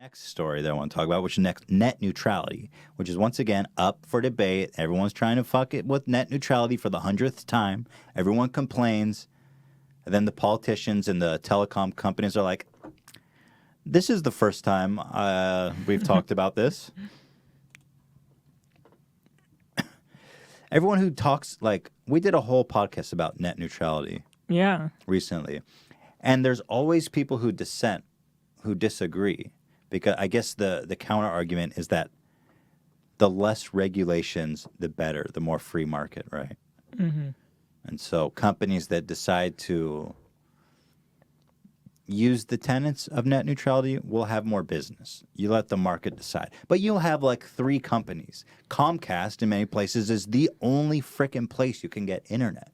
next story that I want to talk about, which is net neutrality, which is once again up for debate. Everyone's trying to fuck it with net neutrality for the 100th time. Everyone complains. And then the politicians and the telecom companies are like, this is the first time we've talked about this. Everyone who talks, like, we did a whole podcast about net neutrality recently. And there's always people who dissent, who disagree. Because I guess the counter argument is that the less regulations, the better, the more free market, right? Mm-hmm. And so companies that decide to use the tenets of net neutrality will have more business. You let the market decide. But you'll have like 3 companies. Comcast, in many places, is the only frickin' place you can get internet.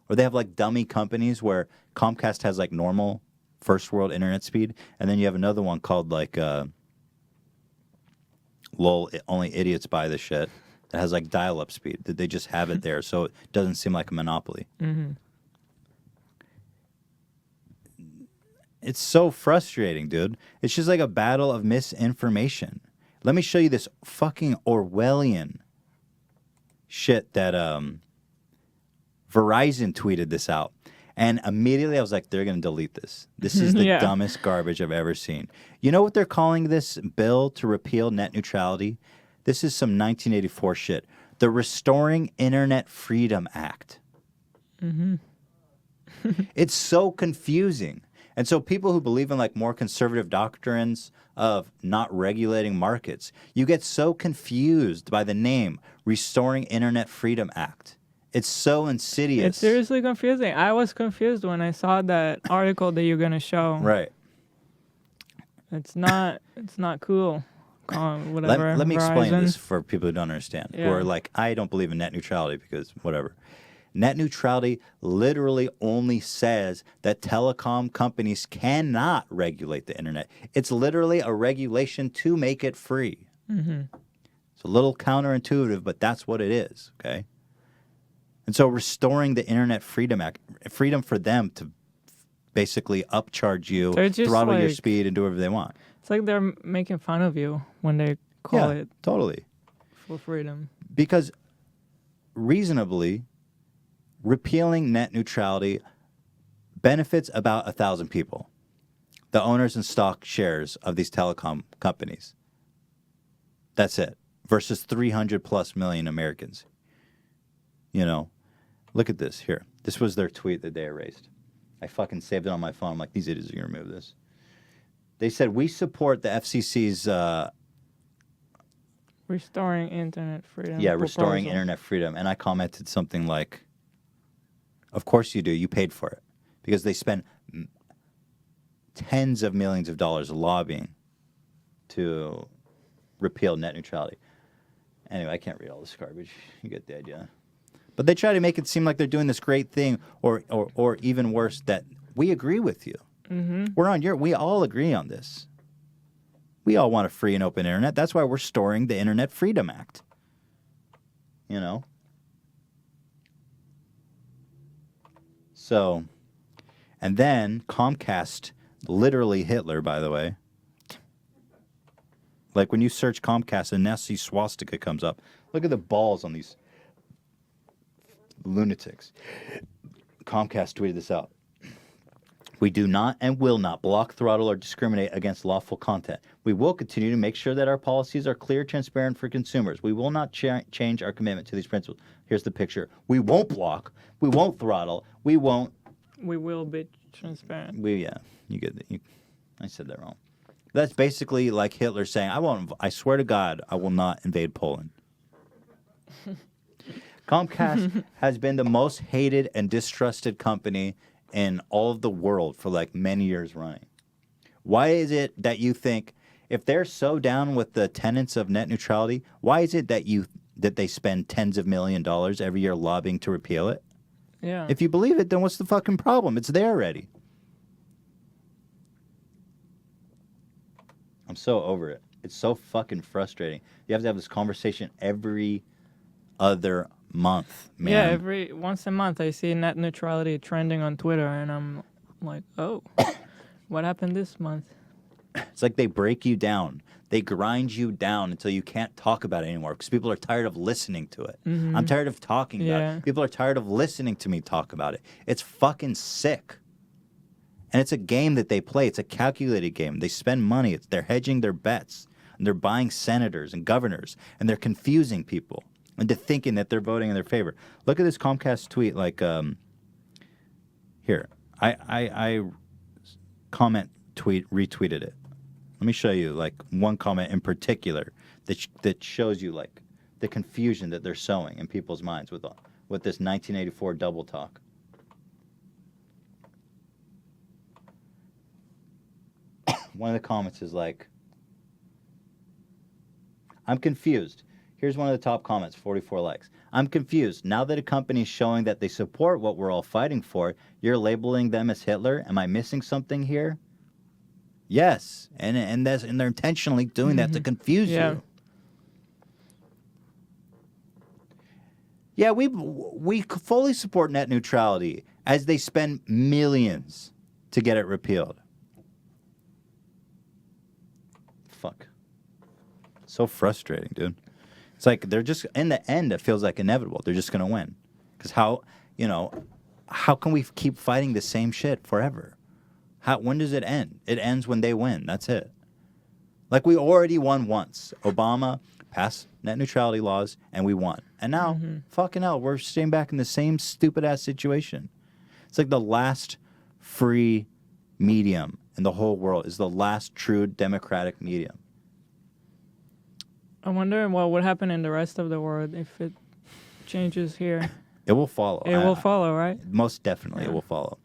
Or they have like dummy companies where Comcast has like normal first world internet speed, and then you have another one called like lol, only idiots buy this shit, that has like dial-up speed, that they just have it there so it doesn't seem like a monopoly. Mm-hmm. It's so frustrating, dude. It's just like a battle of misinformation. Let me show you this fucking Orwellian shit that Verizon tweeted this out. And immediately I was like, they're going to delete this. This is the dumbest garbage I've ever seen. You know what they're calling this bill to repeal net neutrality? This is some 1984 shit. The Restoring Internet Freedom Act. Mm-hmm. It's so confusing. And so people who believe in like more conservative doctrines of not regulating markets, you get so confused by the name Restoring Internet Freedom Act. It's so insidious. It's seriously confusing. I was confused when I saw that article that you're gonna show. Right. It's not cool. Whatever. Let me Verizon. explain this for people who don't understand, who are like, I don't believe in net neutrality because whatever. Net neutrality literally only says that telecom companies cannot regulate the internet. It's literally a regulation to make it free. Mm-hmm. It's a little counterintuitive, but that's what it is, okay? And so restoring the Internet Freedom Act, freedom for them to basically upcharge you, throttle your speed, and do whatever they want. It's like they're making fun of you when they call it totally full freedom. Because reasonably, repealing net neutrality benefits about 1,000 people, the owners and stock shares of these telecom companies. That's it. Versus 300 plus million Americans. You know, look at this here. This was their tweet that they erased. I fucking saved it on my phone. I'm like, these idiots are going to remove this. They said, we support the FCC's... Restoring internet freedom. Yeah, restoring internet freedom. And I commented something like, of course you do. You paid for it. Because they spent tens of millions of dollars lobbying to repeal net neutrality. Anyway, I can't read all this garbage. You get the idea. But they try to make it seem like they're doing this great thing, or even worse, that we agree with you. Mm-hmm. We all agree on this. We all want a free and open internet. That's why we're restoring the Internet Freedom Act. You know? So, and then Comcast, literally Hitler, by the way. Like when you search Comcast, a Nazi swastika comes up. Look at the balls on these lunatics. Comcast tweeted this out. We do not and will not block, throttle, or discriminate against lawful content. We will continue to make sure that our policies are clear, transparent for consumers. We will not change our commitment to these principles. Here's the picture. We won't block. We won't throttle. We won't. We will be transparent. You get it. I said that wrong. That's basically like Hitler saying, I swear to God, I will not invade Poland. Comcast has been the most hated and distrusted company in all of the world for like many years running. Why is it that you think, if they're so down with the tenets of net neutrality, why is it that they spend tens of millions of dollars every year lobbying to repeal it? Yeah. If you believe it, then what's the fucking problem? It's there already. I'm so over it. It's so fucking frustrating. You have to have this conversation every other month, man. Yeah, once a month I see net neutrality trending on Twitter, and I'm like, oh, what happened this month? It's like they break you down. They grind you down until you can't talk about it anymore because people are tired of listening to it. I'm tired of talking about it. People are tired of listening to me talk about it. It's fucking sick. And it's a game that they play. It's a calculated game. They spend money. They're hedging their bets. And they're buying senators and governors. And they're confusing people into thinking that they're voting in their favor. Look at this Comcast tweet. Like, here. I retweeted it. Let me show you, like, one comment in particular that shows you, like, the confusion that they're sowing in people's minds with this 1984 double talk. One of the comments is like, I'm confused. Here's one of the top comments, 44 likes. I'm confused. Now that a company is showing that they support what we're all fighting for, you're labeling them as Hitler? Am I missing something here? Yes. And they're intentionally doing that to confuse you. Yeah, we fully support net neutrality as they spend millions to get it repealed. Fuck. So frustrating, dude. It's like they're just, in the end, it feels like inevitable. They're just going to win. Because how can we keep fighting the same shit forever? When does it end? It ends when they win. That's it. Like, we already won once. Obama passed net neutrality laws, and we won. And now, fucking hell, we're staying back in the same stupid-ass situation. It's like the last free medium in the whole world is the last true democratic medium. I wonder what would happen in the rest of the world if it changes here. It will follow. It will follow, right? Most definitely, it will follow.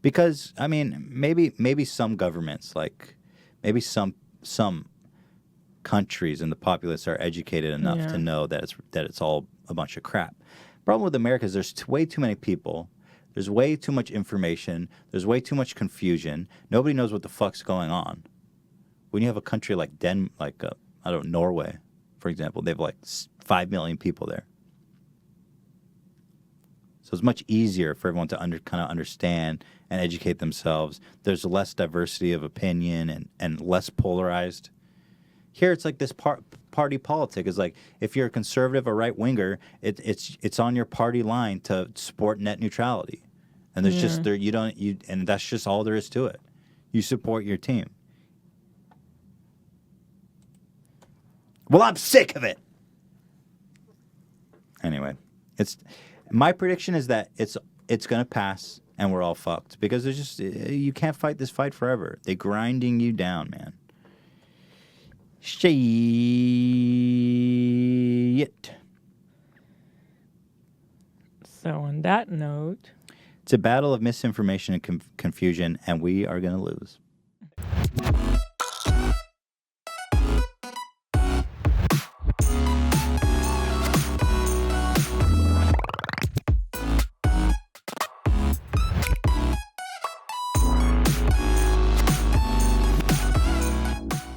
Because, I mean, maybe some governments, like maybe some countries and the populace are educated enough to know that it's all a bunch of crap. Problem with America is there's way too many people. There's way too much information. There's way too much confusion. Nobody knows what the fuck's going on. When you have a country like Norway, for example, they have like 5 million people there. So it's much easier for everyone to kind of understand and educate themselves. There's less diversity of opinion and less polarized. Here it's like this party politic is like, if you're a conservative or right winger, it's on your party line to support net neutrality, and there's just and that's just all there is to it. You support your team. Well, I'm sick of it. Anyway, my prediction is that it's going to pass and we're all fucked because there's just, you can't fight this fight forever. They're grinding you down, man. Shit. So on that note, it's a battle of misinformation and confusion, and we are going to lose.